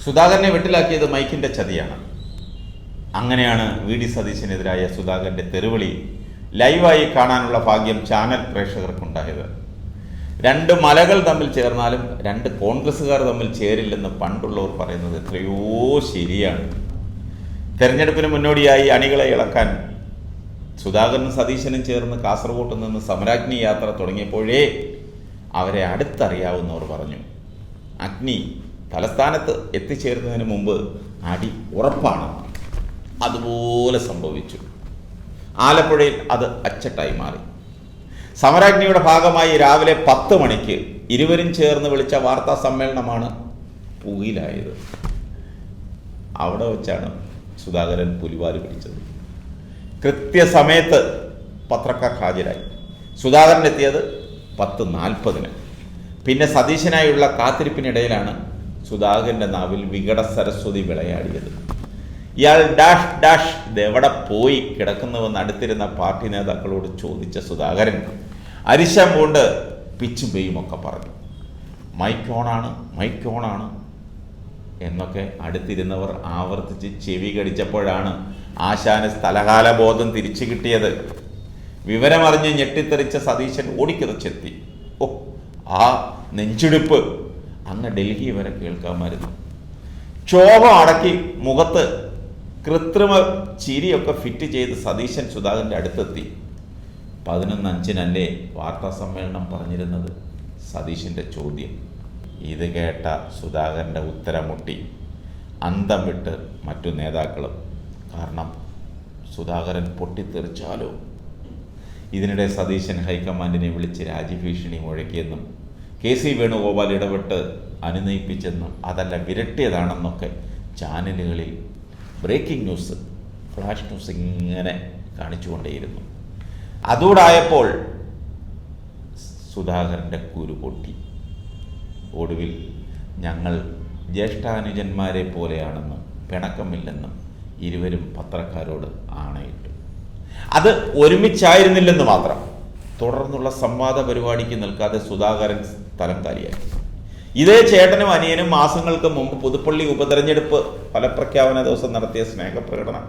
സുധാകരനെ വെട്ടിലാക്കിയത് മൈക്കിൻ്റെ ചതിയാണ്. അങ്ങനെയാണ് വി.ഡി. സതീശനെതിരായ സുധാകരൻ്റെ തെറിവിളി ലൈവായി കാണാനുള്ള ഭാഗ്യം ചാനൽ പ്രേക്ഷകർക്കുണ്ടായത്. രണ്ട് മലകൾ തമ്മിൽ ചേർന്നാലും രണ്ട് കോൺഗ്രസ്സുകാർ തമ്മിൽ ചേരില്ലെന്ന് പണ്ടുള്ളവർ പറയുന്നത് എത്രയോ ശരിയാണ്. തെരഞ്ഞെടുപ്പിന് മുന്നോടിയായി അണികളെ ഇളക്കാൻ സുധാകരനും സതീശനും ചേർന്ന് കാസർഗോഡ് നിന്ന് സമരാഗ്നി യാത്ര തുടങ്ങിയപ്പോഴേ അവരെ അടുത്തറിയാവുന്നവർ പറഞ്ഞു, അഗ്നി തലസ്ഥാനത്ത് എത്തിച്ചേരുന്നതിന് മുമ്പ് അടി ഉറപ്പാണ്. അതുപോലെ സംഭവിച്ചു. ആലപ്പുഴയിൽ അത് അച്ചട്ടായി മാറി. സമരാഗ്നിയുടെ ഭാഗമായി രാവിലെ 10 മണിക്ക് ഇരുവരും ചേർന്ന് വിളിച്ച വാർത്താ സമ്മേളനമാണ് പുകയിലായത്. അവിടെ വെച്ചാണ് സുധാകരൻ പുലിവാല് പിടിച്ചത്. കൃത്യസമയത്ത് പത്രക്കാർ ഹാജരായി. സുധാകരൻ എത്തിയത് 10:40. പിന്നെ സതീശനായുള്ള കാത്തിരിപ്പിനിടയിലാണ് സുധാകരൻ്റെ നാവിൽ വികട സരസ്വതി വിളയാടിയത്. ഇയാൾ ഡാഷ് ഡാഷ് ഇതെവിടെ പോയി കിടക്കുന്നുവെന്ന് അടുത്തിരുന്ന പാർട്ടി നേതാക്കളോട് ചോദിച്ച സുധാകരൻ അരിശം കൊണ്ട് പിച്ചും പെയ്യുമൊക്കെ പറഞ്ഞു. മൈക്ക് ഓണാണ് എന്നൊക്കെ അടുത്തിരുന്നവർ ആവർത്തിച്ച് ചെവി കടിച്ചപ്പോഴാണ് ആശാന് സ്ഥലകാലബോധം തിരിച്ചു കിട്ടിയത്. വിവരമറിഞ്ഞ് ഞെട്ടിത്തെറിച്ച സതീശൻ ഓടിക്കിതച്ചെത്തി. ഓ, ആ നെഞ്ചിടിപ്പ് അങ്ങ് ഡൽഹി വരെ കേൾക്കാമായിരുന്നു. ക്ഷോഭം അടക്കി മുഖത്ത് കൃത്രിമ ചിരിയൊക്കെ ഫിറ്റ് ചെയ്ത് സതീശൻ സുധാകരൻ്റെ അടുത്തെത്തി. 11:05 വാർത്താ സമ്മേളനം പറഞ്ഞിരുന്നത്. സതീശൻ്റെ ചോദ്യം. ഇത് കേട്ട സുധാകരൻ്റെ ഉത്തരം മുട്ടി അന്തം വിട്ട് മറ്റു നേതാക്കളും. കാരണം സുധാകരൻ പൊട്ടിത്തെറിച്ചാലോ. ഇതിനിടെ സതീശൻ ഹൈക്കമാൻഡിനെ വിളിച്ച് രാജ്യഭീഷണി മുഴക്കിയെന്നും കെ.സി. വേണുഗോപാൽ ഇടപെട്ട് അനുനയിപ്പിച്ചെന്നും അതല്ല വിരട്ടിയതാണെന്നൊക്കെ ചാനലുകളിൽ ബ്രേക്കിംഗ് ന്യൂസ്, ഫ്ലാഷ് ന്യൂസ് ഇങ്ങനെ കാണിച്ചുകൊണ്ടേയിരുന്നു. അതോടായപ്പോൾ സുധാകരൻ്റെ കുരു പൊട്ടി. ഒടുവിൽ ഞങ്ങൾ ജ്യേഷ്ഠാനുജന്മാരെ പോലെയാണെന്നും പിണക്കമില്ലെന്നും ഇരുവരും പത്രക്കാരോട് ആണയിട്ടു. അത് ഒരുമിച്ചായിരുന്നില്ലെന്ന് മാത്രം. തുടർന്നുള്ള സംവാദ പരിപാടിക്ക് നിൽക്കാതെ സുധാകരൻ സ്ഥലം കാലിയായി. ഇതേ ചേട്ടനും അനിയനും മാസങ്ങൾക്ക് മുമ്പ് പുതുപ്പള്ളി ഉപതെരഞ്ഞെടുപ്പ് ഫലപ്രഖ്യാപന ദിവസം നടത്തിയ സ്നേഹപ്രകടനം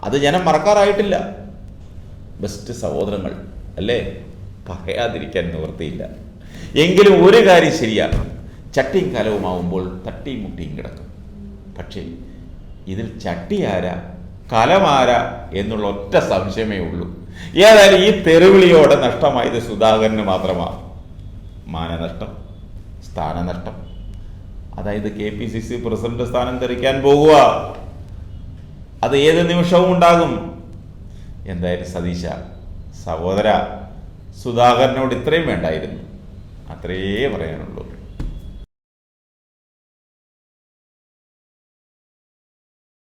അത് ജനം മറക്കാറായിട്ടില്ല. ബെസ്റ്റ് സഹോദരങ്ങൾ അല്ലേ, പറയാതിരിക്കാൻ നിവൃത്തിയില്ല. എങ്കിലും ഒരു കാര്യം ശരിയാണ്, ചട്ടിയും കലവുമാവുമ്പോൾ തട്ടിയും മുട്ടിയും കിടക്കും. പക്ഷേ ഇതിൽ ചട്ടിയാരാ കലമാരാ എന്നുള്ള ഒറ്റ സംശയമേ ഉള്ളൂ. ഏതായാലും ഈ തെരുവിളിയോടെ നഷ്ടമായത് സുധാകരന് മാത്രമാണ്. മാനനഷ്ടം, സ്ഥാനനഷ്ടം. അതായത് KPCC പ്രസിഡന്റ് സ്ഥാനം തെറിക്കാൻ പോകുക. അത് ഏത് നിമിഷവും ഉണ്ടാകും. എന്തായാലും സതീശ സഹോദര, സുധാകരനോട് ഇത്രയും വേണ്ടായിരുന്നു. അത്രയേ പറയാനുള്ളൂ.